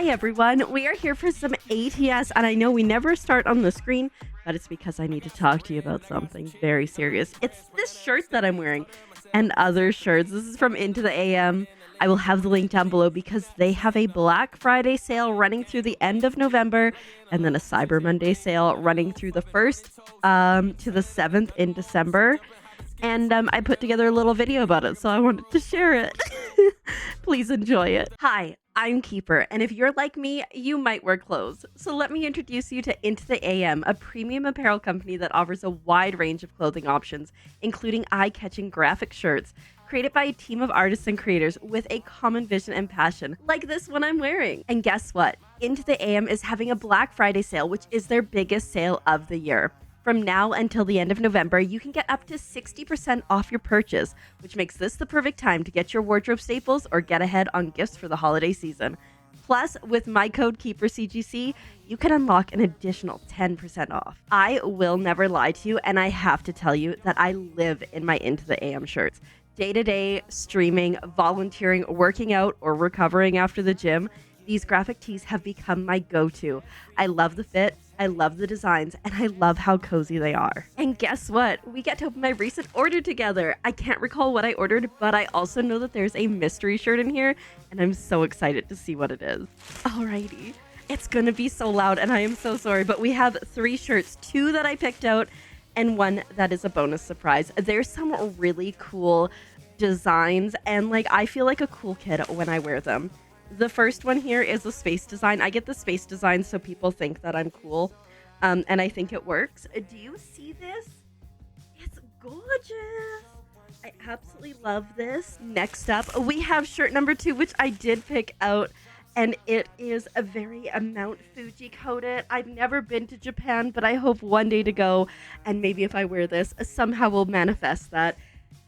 Hi everyone, we are here for some ATS, and I know we never start on the screen, but it's because I need to talk to you about something very serious. It's this shirt that I'm wearing and other shirts. This is from Into the AM. I will have the link down below because they have a Black Friday sale running through the end of November and then a Cyber Monday sale running through the 1st to the 7th in December. And I put together a little video about it, so I wanted to share it. Please enjoy it. Hi, I'm Keeper, and if you're like me, you might wear clothes. So let me introduce you to Into the AM, a premium apparel company that offers a wide range of clothing options, including eye-catching graphic shirts, created by a team of artists and creators with a common vision and passion, like this one I'm wearing. And guess what? Into the AM is having a Black Friday sale, which is their biggest sale of the year. From now until the end of November, you can get up to 60% off your purchase, which makes this the perfect time to get your wardrobe staples or get ahead on gifts for the holiday season. Plus, with my code KeeperCGC, you can unlock an additional 10% off. I will never lie to you, and I have to tell you that I live in my Into the AM shirts. Day-to-day, streaming, volunteering, working out, or recovering after the gym, these graphic tees have become my go-to. I love the fit, I love the designs, and I love how cozy they are. And guess what? We get to open my recent order together. I can't recall what I ordered, but I also know that there's a mystery shirt in here, and I'm so excited to see what it is. Alrighty. It's gonna be so loud, and I am so sorry, but we have 3 shirts, 2 that I picked out, and 1 that is a bonus surprise. There's some really cool designs, and I feel like a cool kid when I wear them. The first one here is a space design. I get the space design so people think that I'm cool, and I think it works. Do you see this? It's gorgeous. I absolutely love this. Next up, we have shirt number 2, which I did pick out, and it is a very Mount Fuji coated. I've never been to Japan, but I hope one day to go, and maybe if I wear this, somehow will manifest that.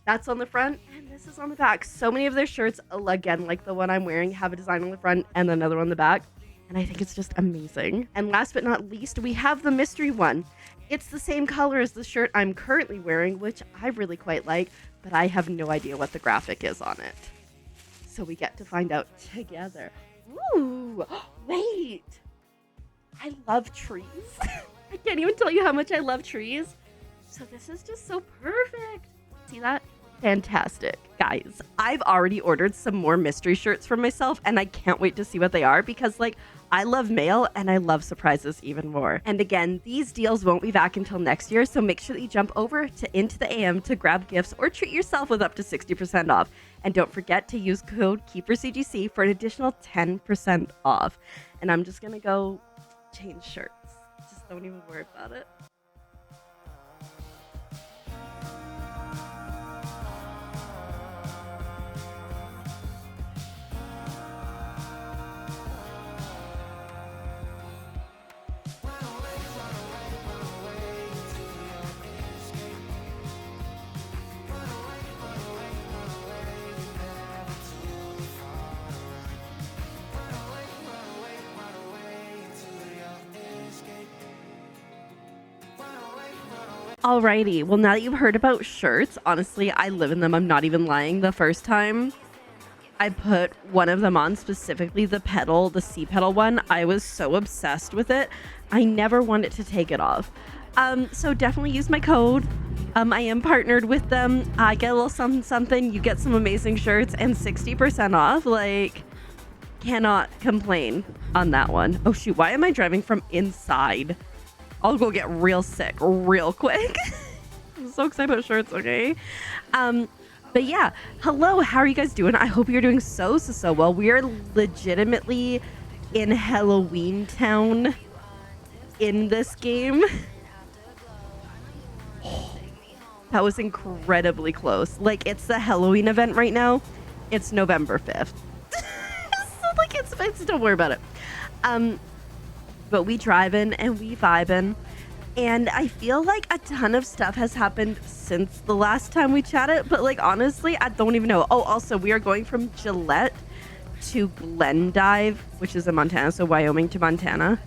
That's on the front, and this is on the back. So many of their shirts, again, like the one I'm wearing, have a design on the front and another one on the back. And I think it's just amazing. And last but not least, we have the mystery one. It's the same color as the shirt I'm currently wearing, which I really quite like, but I have no idea what the graphic is on it. So we get to find out together. Ooh, wait. I love trees. I can't even tell you how much I love trees. So this is just so perfect. See that? Fantastic. Guys, I've already ordered some more mystery shirts for myself, and I can't wait to see what they are because, I love mail and I love surprises even more. And again, these deals won't be back until next year, so make sure that you jump over to Into the AM to grab gifts or treat yourself with up to 60% off. And don't forget to use code KeeperCGC for an additional 10% off. And I'm just gonna go change shirts. Just don't even worry about it. Alrighty, well, now that you've heard about shirts, honestly, I live in them. I'm not even lying. The first time I put one of them on, specifically the pedal, the C pedal one, I was so obsessed with it. I never wanted to take it off. So definitely use my code. I am partnered with them. I get a little something, something. You get some amazing shirts and 60% off. Cannot complain on that one. Oh shoot, why am I driving from inside? I'll go get real sick real quick. I'm so excited about shirts, okay? But yeah, hello, how are you guys doing? I hope you're doing so well. We are legitimately in Halloween Town in this game. That was incredibly close. It's the Halloween event right now. It's November 5th. So it's don't worry about it. But we driving and we vibing, and I feel like a ton of stuff has happened since the last time we chatted, but honestly, I don't even know. Oh, also, we are going from Gillette to Glendive, which is in Montana, so Wyoming to Montana.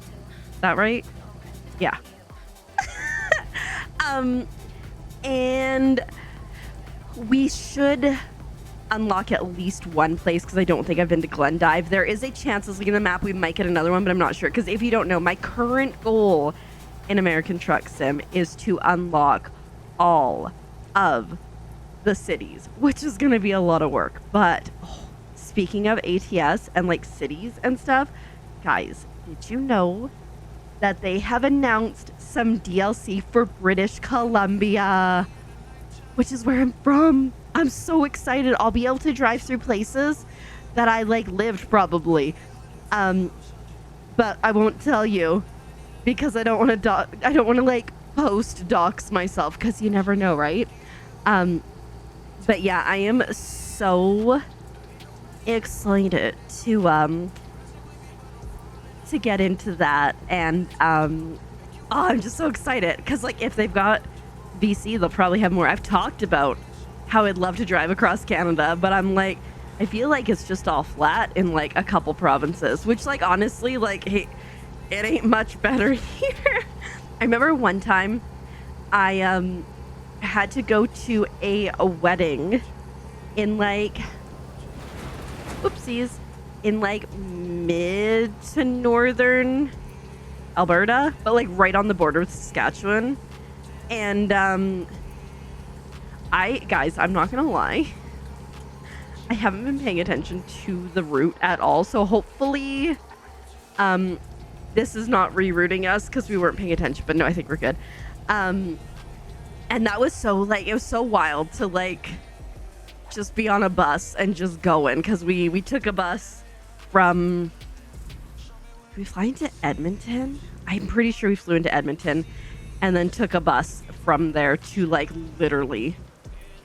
Is that right? Yeah. And we should unlock at least one place because I don't think I've been to Glendive. There is a chance, as looking at the map, we might get another one, but I'm not sure. Because if you don't know, my current goal in American Truck Sim is to unlock all of the cities, which is going to be a lot of work. But speaking of ATS and like cities and stuff, guys, did you know that they have announced some DLC for British Columbia, which is where I'm from? I'm so excited. I'll be able to drive through places that I like lived probably. But I won't tell you because I don't want to like post dox myself because you never know, right? But yeah, I am so excited to get into that, and I'm just so excited because like if they've got BC, they'll probably have more. I've talked about how I'd love to drive across Canada, but I'm like, I feel like it's just all flat in like a couple provinces, which like honestly, like, hey, it ain't much better here. I remember one time I had to go to a wedding in like, whoopsies, in like mid to northern Alberta, but like right on the border with Saskatchewan. And guys, I'm not gonna lie, I haven't been paying attention to the route at all, so hopefully this is not rerouting us because we weren't paying attention, but no, I think we're good. And that was so like, it was so wild to like just be on a bus and just going, because we took a bus from, did we fly into Edmonton? I'm pretty sure we flew into Edmonton and then took a bus from there to like literally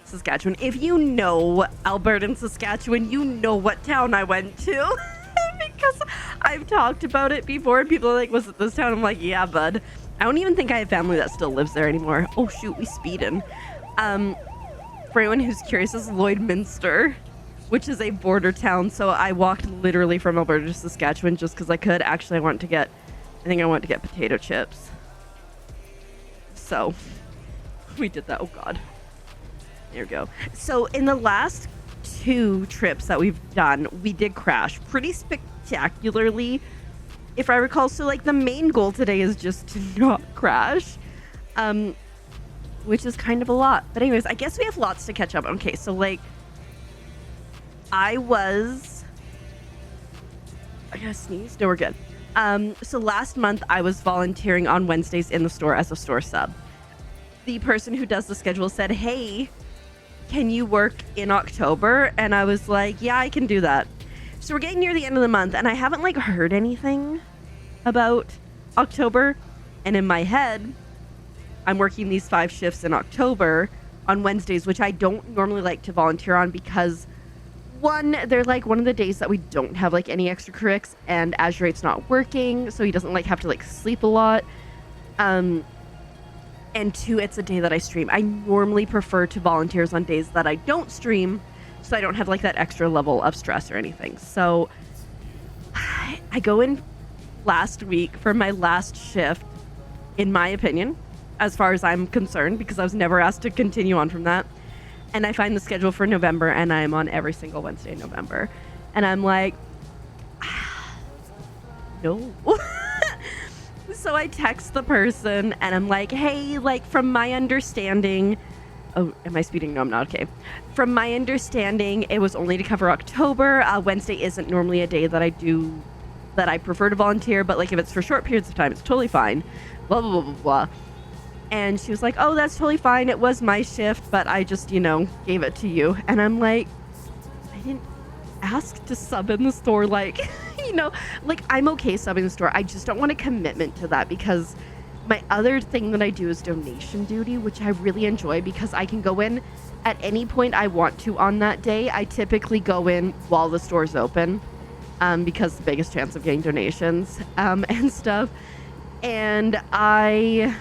Saskatchewan. If you know Alberta and Saskatchewan, you know what town I went to because I've talked about it before and people are like, was it this town? I'm like, yeah, bud. I don't even think I have family that still lives there anymore. Oh shoot, we speeding. For anyone who's curious, this is Lloydminster, which is a border town. So I walked literally from Alberta to Saskatchewan just because I could. Actually, I want to get potato chips. So we did that. Oh God. There we go. So in the last 2 trips that we've done, we did crash pretty spectacularly, if I recall. So like the main goal today is just to not crash, which is kind of a lot. But anyways, I guess we have lots to catch up on. Okay, so like I gotta sneeze. No, we're good. So last month I was volunteering on Wednesdays in the store as a store sub. The person who does the schedule said, hey, can you work in October? And I was like, yeah, I can do that. So we're getting near the end of the month and I haven't like heard anything about October. And in my head, I'm working these 5 shifts in October on Wednesdays, which I don't normally like to volunteer on because one, they're like one of the days that we don't have like any extracurriculars and Azure 8's not working. So he doesn't like have to like sleep a lot. And 2, it's a day that I stream. I normally prefer to volunteers on days that I don't stream, so I don't have like that extra level of stress or anything. So I go in last week for my last shift, in my opinion, as far as I'm concerned, because I was never asked to continue on from that. And I find the schedule for November and I'm on every single Wednesday in November. And I'm like, no. So I text the person and I'm like, hey, like from my understanding, oh, am I speeding? No, I'm not. Okay. From my understanding, it was only to cover October. Wednesday isn't normally a day that I prefer to volunteer, but like if it's for short periods of time, it's totally fine. Blah, blah, blah, blah, blah. And she was like, oh, that's totally fine. It was my shift, but I just, gave it to you. And I'm like, I didn't ask to sub in the store. Like, like I'm okay subbing in the store. I just don't want a commitment to that because my other thing that I do is donation duty, which I really enjoy because I can go in at any point I want to on that day. I typically go in while the store's open because the biggest chance of getting donations and stuff. And my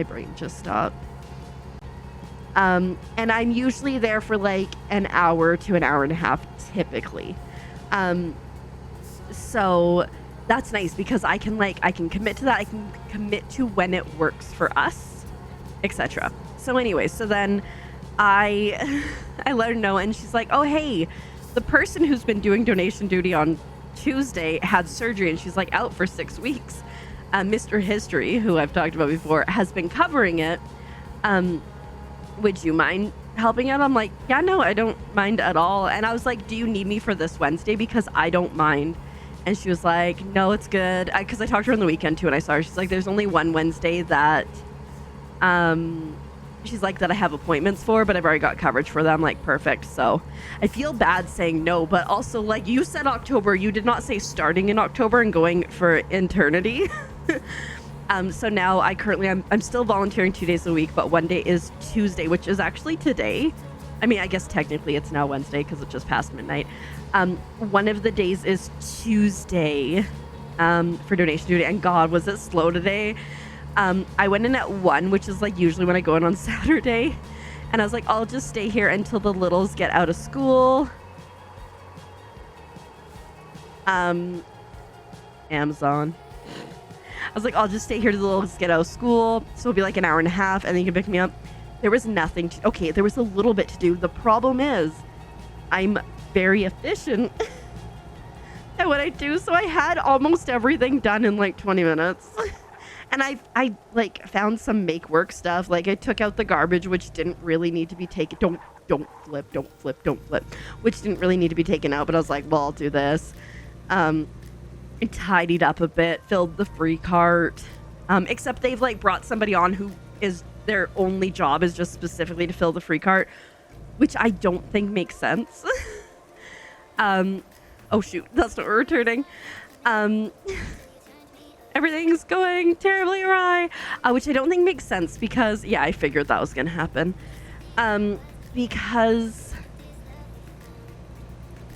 brain just stopped. And I'm usually there for like an hour to an hour and a half typically. So that's nice because I can commit to that. I can commit to when it works for us. etc. So anyway, so then I I let her know, and she's like, oh hey, the person who's been doing donation duty on Tuesday had surgery, and she's like out for 6 weeks. Mr. History, who I've talked about before, has been covering it. Would you mind helping out? I'm like, yeah, no, I don't mind at all. And I was like, do you need me for this Wednesday? Because I don't mind. And she was like, no, it's good. Because I talked to her on the weekend too, and I saw her. She's like, there's only one Wednesday that she's like that I have appointments for, but I've already got coverage for them. Like, perfect. So I feel bad saying no, but also, like, you said October, you did not say starting in October and going for eternity. So now I'm still volunteering 2 days a week, but one day is Tuesday, which is actually today. I mean, I guess technically it's now Wednesday because it just passed midnight. One of the days is Tuesday for donation duty, and God, was it slow today. I went in at 1, which is like usually when I go in on Saturday, and I was like, I'll just stay here until the littles get out of school. Amazon. I was like, I'll just stay here till the littles get out of school, so it'll be like an hour and a half, and then you can pick me up. There was nothing to, okay, there was a little bit to do. The problem is I'm very efficient at what I do, so I had almost everything done in like 20 minutes. And I like found some make work stuff. Like I took out the garbage, which didn't really need to be taken. Don't flip. Which didn't really need to be taken out. But I was like, well, I'll do this. I tidied up a bit, filled the free cart. Except they've like brought somebody on who is their only job is just specifically to fill the free cart, which I don't think makes sense. Oh shoot, that's not returning. Everything's going terribly awry, which I don't think makes sense because, yeah, I figured that was going to happen. Because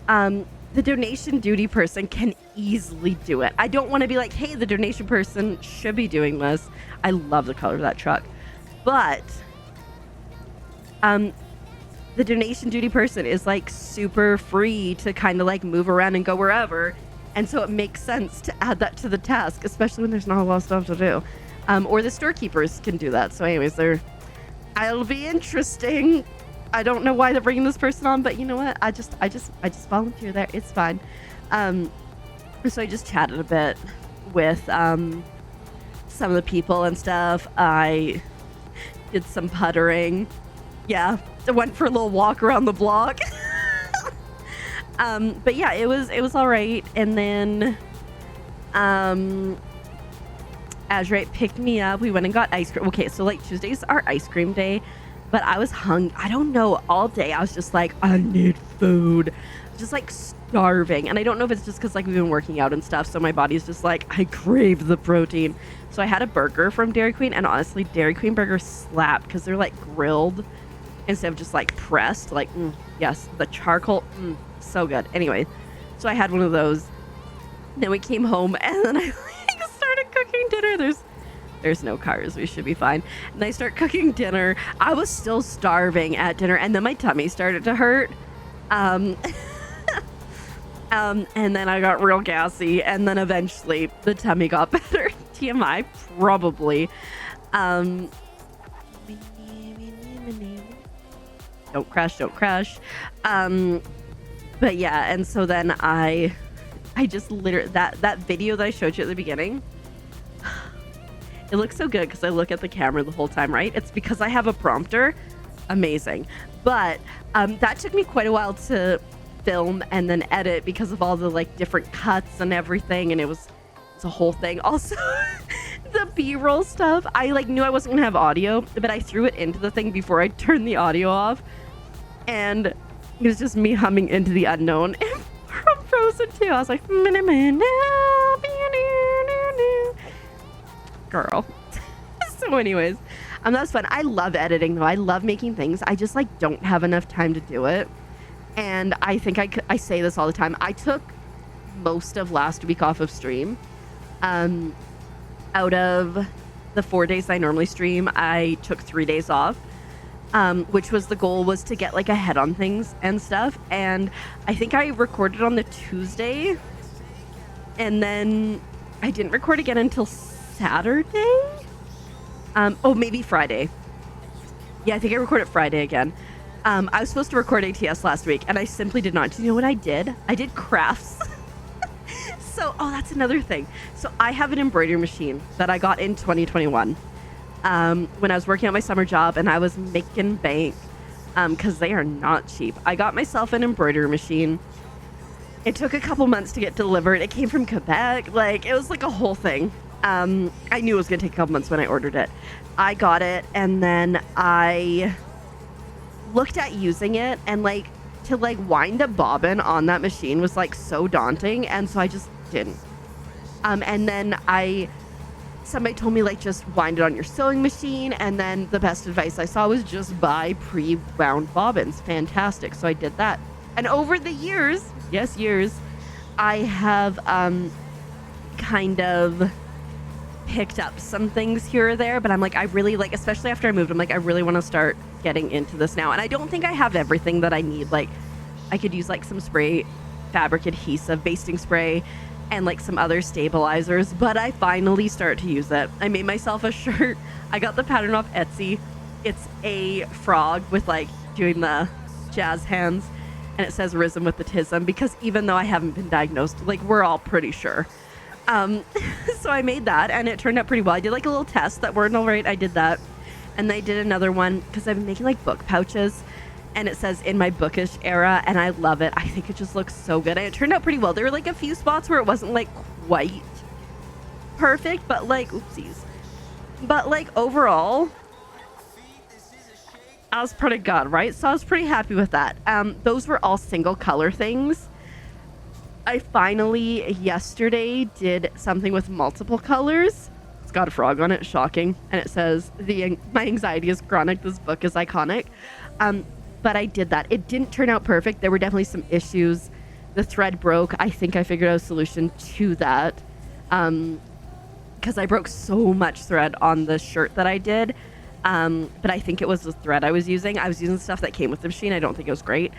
the donation duty person can easily do it. I don't want to be like, hey, the donation person should be doing this. I love the color of that truck. But the donation duty person is like super free to kind of like move around and go wherever. And so it makes sense to add that to the task, especially when there's not a lot of stuff to do. Or the storekeepers can do that. So anyways, it'll be interesting. I don't know why they're bringing this person on, but you know what? I just volunteer there. It's fine. So I just chatted a bit with some of the people and stuff. I did some puttering. Yeah, I went for a little walk around the block. But yeah, it was all right. And then Azurite picked me up. We went and got ice cream. Okay, so like Tuesdays are ice cream day, but I was hungry. I don't know, all day I was just like, I need food. Just like starving. And I don't know if it's just because like we've been working out and stuff, so my body's just like, I crave the protein. So I had a burger from Dairy Queen, and honestly, Dairy Queen burgers slap because they're like grilled instead of just like pressed. Like, yes, the charcoal, so good. Anyway, so I had one of those. Then we came home, and then I like started cooking dinner. There's no cars. We should be fine. And I start cooking dinner. I was still starving at dinner, and then my tummy started to hurt. And then I got real gassy, and then eventually the tummy got better. TMI, probably. Don't crash. But yeah, and so then I just literally, that video that I showed you at the beginning, it looks so good because I look at the camera the whole time, right? It's because I have a prompter. Amazing. But that took me quite a while to film and then edit because of all the like different cuts and everything, and it's a whole thing. Also, the B-roll stuff, I like knew I wasn't gonna have audio, but I threw it into the thing before I turned the audio off, and it was just me humming Into the Unknown from Frozen 2. I was like, girl. So anyways, that's fun. I love editing though. I love making things. I just like don't have enough time to do it. And I think I say this all the time. I took most of last week off of stream. Out of the 4 days I normally stream, I took 3 days off, which was the goal, was to get like ahead on things and stuff. And I think I recorded on the Tuesday, and then I didn't record again until Saturday. Maybe Friday. Yeah, I think I recorded Friday again. I was supposed to record ATS last week, and I simply did not. Do you know what I did? I did crafts. So, oh, that's another thing. So I have an embroidery machine that I got in 2021 when I was working at my summer job, and I was making bank because they are not cheap. I got myself an embroidery machine. It took a couple months to get delivered. It came from Quebec. Like, it was like a whole thing. I knew it was going to take a couple months when I ordered it. I got it, and then I looked at using it, and like to like wind a bobbin on that machine was like so daunting, and so I just didn't. And then somebody told me like just wind it on your sewing machine, and then the best advice I saw was just buy pre-wound bobbins. Fantastic. So I did that, and over the years, yes, years, I have kind of picked up some things here or there, but I'm like, I really like, especially after I moved, I'm like, I really want to start getting into this now. And I don't think I have everything that I need. Like, I could use like some spray, fabric adhesive, basting spray, and like some other stabilizers, but I finally start to use it. I made myself a shirt. I got the pattern off Etsy. It's a frog with like doing the jazz hands, and it says risen with autism, because even though I haven't been diagnosed, like we're all pretty sure. So I made that, and it turned out pretty well. I did like a little test that weren't all right. I did that. And I did another one because I've been making like book pouches, and it says in my bookish era, and I love it. I think it just looks so good. And it turned out pretty well. There were like a few spots where it wasn't like quite perfect, but like, oopsies. But like overall, I was pretty good, right? So I was pretty happy with that. Those were all single color things. I finally, yesterday, did something with multiple colors. It's got a frog on it, shocking. And it says, my anxiety is chronic, this book is iconic. But I did that. It didn't turn out perfect. There were definitely some issues. The thread broke. I think I figured out a solution to that. Because I broke so much thread on the shirt that I did. But I think it was the thread I was using. I was using stuff that came with the machine. I don't think it was great.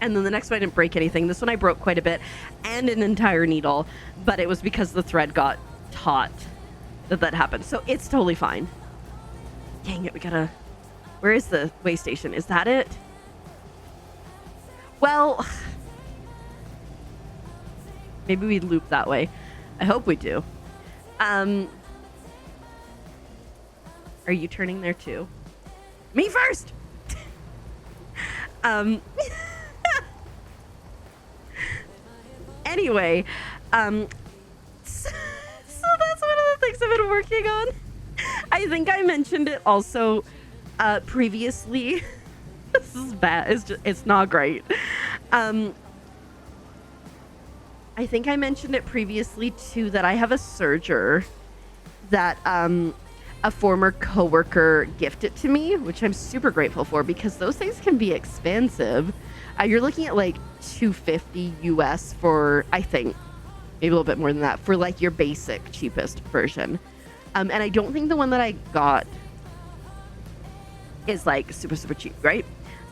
And then the next one I didn't break anything. This one I broke quite a bit and an entire needle, but it was because the thread got taut that happened. So it's totally fine. Dang it, we gotta... Where is the way station? Is that it? Well, maybe we loop that way. I hope we do. Are you turning there too? Me first! Anyway, so that's one of the things I've been working on. I think I mentioned it also previously. This is bad. It's not great. I think I mentioned it previously too, that I have a serger that a former coworker gifted to me, which I'm super grateful for, because those things can be expensive. You're looking at like $250 US for, I think, maybe a little bit more than that, for like your basic cheapest version. And I don't think the one that I got is like super, super cheap, right?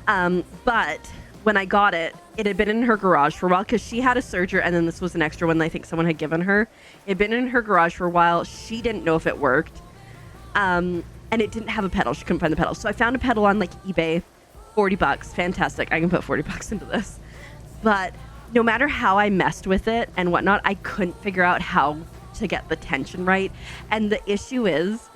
But when I got it, it had been in her garage for a while, because she had a serger, and then this was an extra one that I think someone had given her. It had been in her garage for a while. She didn't know if it worked. And it didn't have a pedal. She couldn't find the pedal. So I found a pedal on like eBay. $40. Fantastic. I can put $40 into this. But no matter how I messed with it and whatnot, I couldn't figure out how to get the tension right. And the issue is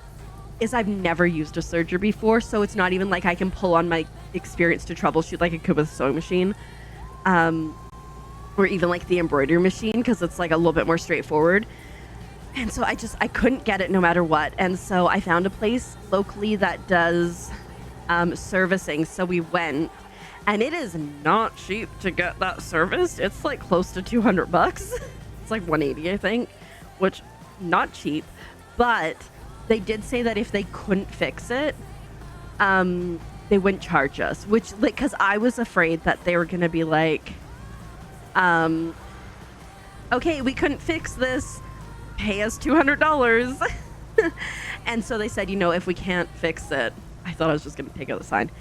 I've never used a serger before, so it's not even like I can pull on my experience to troubleshoot like I could with a sewing machine. Or even like the embroidery machine, because it's like a little bit more straightforward. And so I couldn't get it no matter what. And so I found a place locally that does servicing. So we went, and it is not cheap to get that serviced. It's like close to $200. It's like $180, I think, which not cheap. But they did say that if they couldn't fix it, they wouldn't charge us, which, like, because I was afraid that they were going to be like, okay, we couldn't fix this, pay us $200. And so they said, if we can't fix it, I thought I was just going to take out the sign.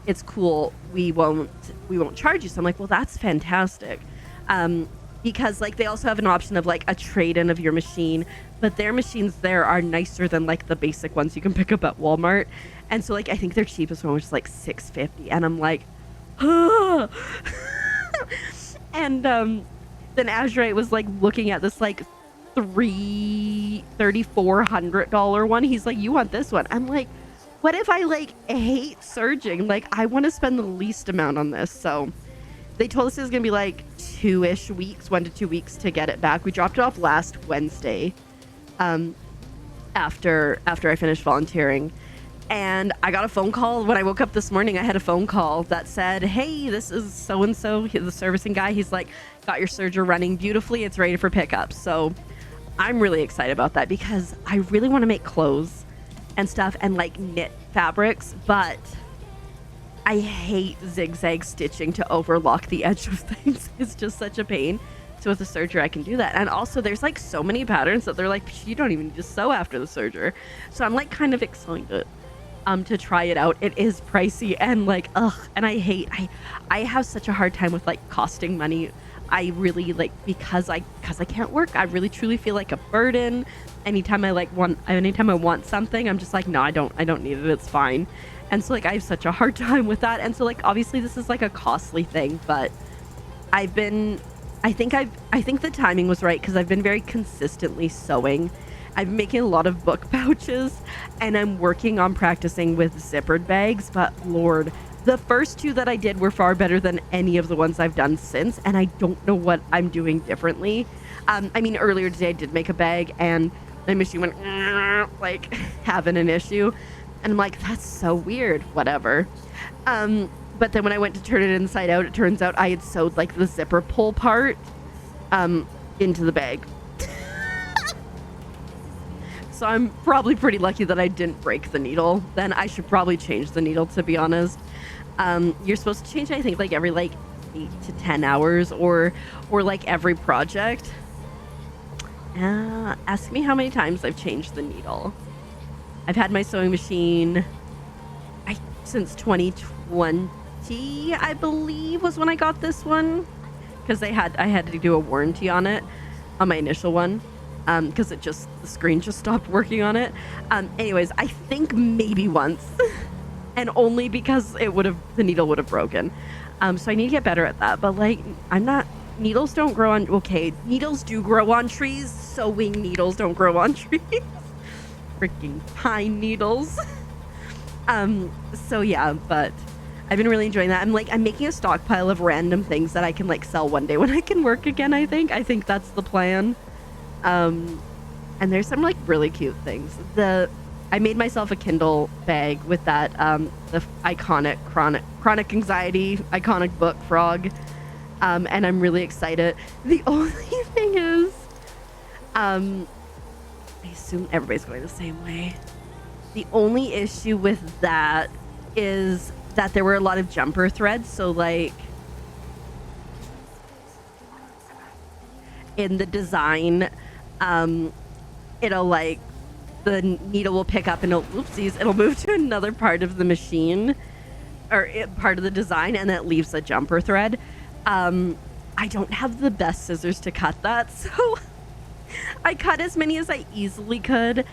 It's cool. We won't charge you. So I'm like, well, that's fantastic. because like they also have an option of like a trade-in of your machine, but their machines there are nicer than like the basic ones you can pick up at Walmart. And so like I think their cheapest one was like $650, and I'm like, ah. And then Azurite was like looking at this like $3,400 one. He's like, you want this one? I'm like, what if I like hate surging? Like I want to spend the least amount on this. So they told us it was gonna be like 2-ish weeks, 1 to 2 weeks to get it back. We dropped it off last Wednesday, after I finished volunteering, and I got a phone call when I woke up this morning. I had a phone call that said, "Hey, this is so and so, the servicing guy. He's like, got your serger running beautifully. It's ready for pickup." So I'm really excited about that because I really want to make clothes and stuff and like knit fabrics, but I hate zigzag stitching to overlock the edge of things. It's just such a pain. So with a serger, I can do that. And also there's like so many patterns that they're like, you don't even need to sew after the serger. So I'm like kind of excited to try it out. It is pricey and like, and I have such a hard time with like costing money. I really like, because I can't work, I really truly feel like a burden. Anytime I want something, I'm just like, no, I don't need it. It's fine. And so like I have such a hard time with that. And so like obviously this is like a costly thing, but I think the timing was right because I've been very consistently sewing. I've been making a lot of book pouches, and I'm working on practicing with zippered bags, but Lord, the first 2 that I did were far better than any of the ones I've done since, and I don't know what I'm doing differently. I mean, earlier today I did make a bag and my machine went like having an issue. And I'm like, that's so weird, whatever. But then when I went to turn it inside out, it turns out I had sewed like the zipper pull part into the bag. So I'm probably pretty lucky that I didn't break the needle. Then I should probably change the needle, to be honest. You're supposed to change, I think, like every like 8 to 10 hours or like every project. Ask me how many times I've changed the needle. I've had my sewing machine since 2020, I believe, was when I got this one, because I had to do a warranty on it, on my initial one, because the screen just stopped working on it. Anyways, I think maybe once, and only because the needle would have broken. So I need to get better at that. But like, needles don't grow on. Okay, needles do grow on trees. Sewing needles don't grow on trees. Freaking pine needles. So yeah, but I've been really enjoying that. I'm making a stockpile of random things that I can like sell one day when I can work again. I think that's the plan. And there's some like really cute things. I made myself a Kindle bag with that the iconic chronic anxiety iconic book frog, and I'm really excited. The only thing is, I assume everybody's going the same way. The only issue with that is that there were a lot of jumper threads. So like in the design, it'll like, the needle will pick up and it'll move to another part of the machine or part of the design, and that leaves a jumper thread. I don't have the best scissors to cut that, so I cut as many as I easily could,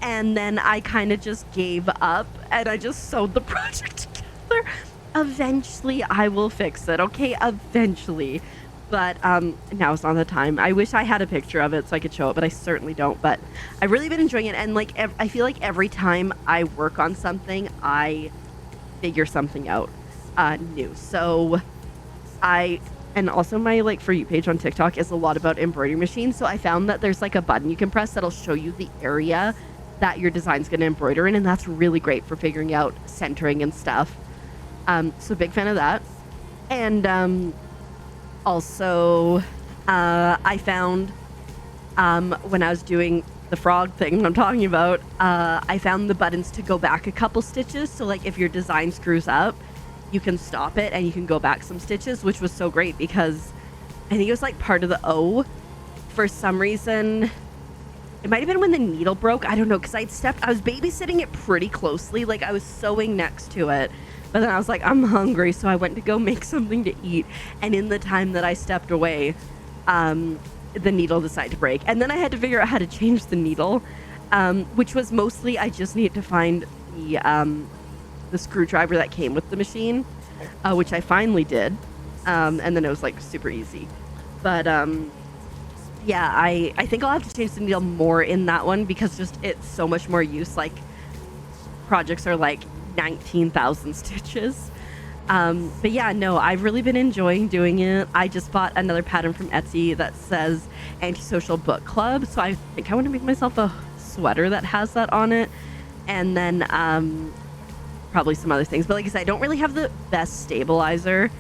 and then I kind of just gave up and I just sewed the project together. Eventually I will fix it, okay? Eventually. But now it's not the time. I wish I had a picture of it so I could show it, but I certainly don't. But I've really been enjoying it, and like I feel like every time I work on something, I figure something out new. So and also my like For You page on TikTok is a lot about embroidery machines. So I found that there's like a button you can press that'll show you the area that your design's going to embroider in, and that's really great for figuring out centering and stuff. So big fan of that. And also I found when I was doing the frog thing I'm talking about, I found the buttons to go back a couple stitches. So like if your design screws up, you can stop it and you can go back some stitches, which was so great because I think it was like part of the O. For some reason, it might have been when the needle broke. I don't know, because I was babysitting it pretty closely. Like I was sewing next to it, but then I was like, I'm hungry, so I went to go make something to eat. And in the time that I stepped away, the needle decided to break. And then I had to figure out how to change the needle, which was mostly I just needed to find the screwdriver that came with the machine, which I finally did. And then it was like super easy. But yeah, I think I'll have to change the needle more in that one because just it's so much more use. Like projects are like 19,000 stitches. But yeah, no, I've really been enjoying doing it. I just bought another pattern from Etsy that says Antisocial Book Club. So I think I want to make myself a sweater that has that on it. And then probably some other things. But like I said, I don't really have the best stabilizer.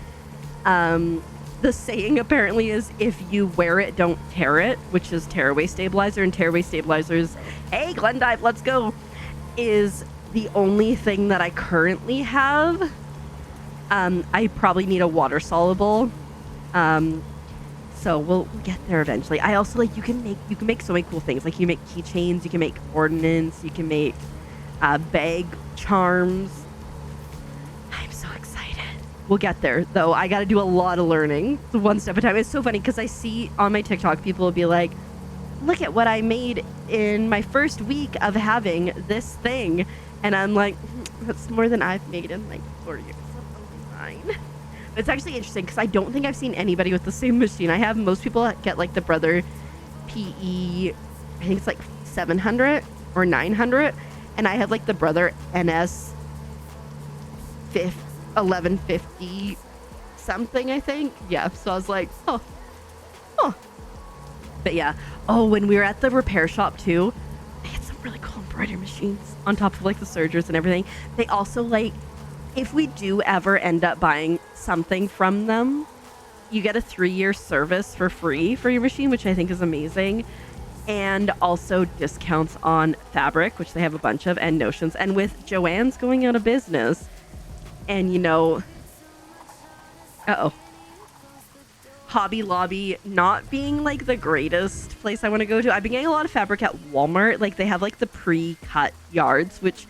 The saying apparently is if you wear it, don't tear it, which is tearaway stabilizer. And tearaway stabilizers, hey, Glendive, let's go, is the only thing that I currently have. I probably need a water soluble. So we'll get there eventually. I also like you can make so many cool things. Like you make keychains, you can make ornaments, you can make bag charms. I'm so excited. We'll get there though. I got to do a lot of learning, one step at a time. It's so funny because I see on my TikTok people will be like, look at what I made in my first week of having this thing. And I'm like, that's more than I've made in like 4 years. But it's actually interesting because I don't think I've seen anybody with the same machine I have. Most people get like the Brother PE, I think it's like 700 or 900. And I have like the Brother NS 1150 something, I think. Yeah, so I was like, oh. But yeah, when we were at the repair shop too, they had some really cool embroidery machines on top of like the sergers and everything. They also like, if we do ever end up buying something from them, you get a 3-year service for free for your machine, which I think is amazing. And also discounts on fabric, which they have a bunch of, and notions. And with Joann's going out of business, and you know, Hobby Lobby not being like the greatest place I want to go to, I've been getting a lot of fabric at Walmart. Like they have like the pre-cut yards, which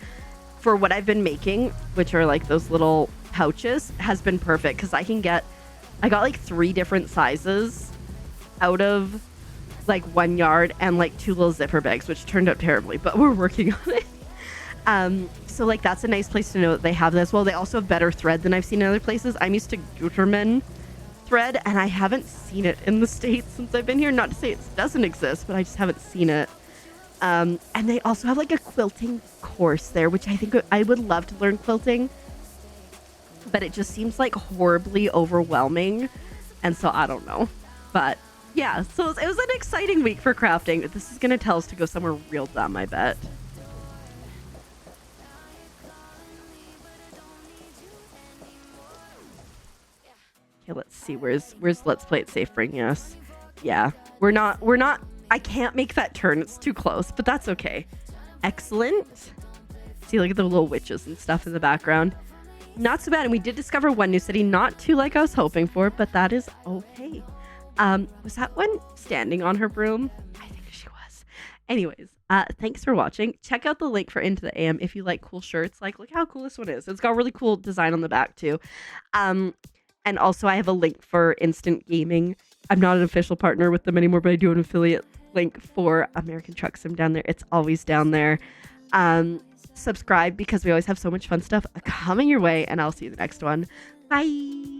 for what I've been making, which are like those little pouches, has been perfect because I got like 3 different sizes out of like 1 yard and like 2 little zipper bags, which turned out terribly, but we're working on it. So like that's a nice place to know that they have this. Well, they also have better thread than I've seen in other places. I'm used to Gutermann thread and I haven't seen it in the States since I've been here. Not to say it doesn't exist, but I just haven't seen it. And they also have like a quilting course there, which I think I would love to learn quilting, but it just seems like horribly overwhelming. And so I don't know, but yeah, so it was an exciting week for crafting. This is going to tell us to go somewhere real dumb, I bet. Okay, let's see. Where's Let's Play It Safe bringing us? Yeah, we're not, I can't make that turn. It's too close, but that's okay. Excellent. See, look at the little witches and stuff in the background. Not so bad. And we did discover one new city, not too like I was hoping for, but that is okay. Was that one standing on her broom? I think she was. Anyways, thanks for watching. Check out the link for Into the AM if you like cool shirts. Like, look how cool this one is. It's got a really cool design on the back too. And also I have a link for Instant Gaming. I'm not an official partner with them anymore, but I do an affiliate link for American Truck Sim down there. It's always down there. Subscribe because we always have so much fun stuff coming your way, and I'll see you in the next one. Bye.